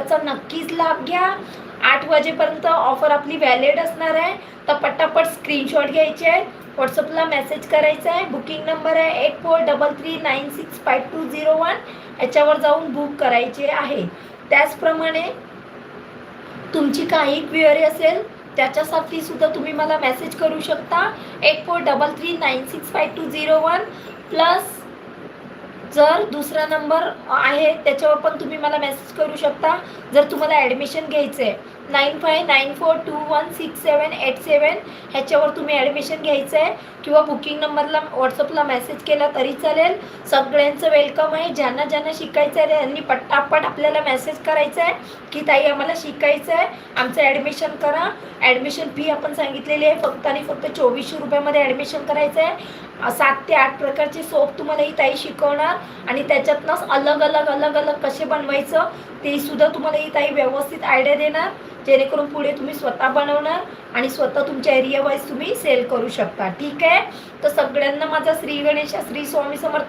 त्याचा नक्कीच लाभ घ्या. 8 वाजेपर्यंत ऑफर आपली व्हॅलिड असणार आहे. तर पटापट स्क्रीनशॉट घ्यायचे आहे, व्हॉट्सअपला मेसेज करायचा आहे. बुकिंग नंबर आहे 8433965201. याच्यावर जाऊन बुक करायचे आहे. त्याचप्रमाणे तुमची काही क्वेरी असेल त्याच्यासाठी सुद्धा तुम्ही मला मेसेज करू शकता 8433965201. प्लस जर दुसरा नंबर आहे त्याच्यावर पण तुम्ही मला मेसेज करू शकता. जर तुम्हाला ॲडमिशन घ्यायचं आहे 9594216787 ह्याच्यावर तुम्ही ॲडमिशन घ्यायचं आहे किंवा बुकिंग नंबरला व्हॉट्सअपला मेसेज केला तरी चालेल. सगळ्यांचं वेलकम आहे. ज्यांना ज्यांना शिकायचं आहे त्यांनी पटापट आपल्याला मेसेज करायचा आहे की ताई आम्हाला शिकायचं आहे, आमचं ॲडमिशन करा. ॲडमिशन फी आपण सांगितलेली आहे फक्त आणि फक्त 2400 रुपयामध्ये ॲडमिशन करायचं आहे. 7 ते 8 प्रकारचे सोप तुम्हाला ही ताई शिकवणार आणि त्याच्यातनंच अलग अलग कसे बनवायचं ते सुद्धा तुम्हाला ही ताई व्यवस्थित आयडिया देणार, जेणेकरून पुढे तुम्ही स्वतः बनवणार आणि स्वतः तुमच्या एरिया वाईज तुम्ही सेल करू शकता. ठीक आहे. तर सगळ्यांना माझा श्री गणेश, श्री स्वामी समर्थ.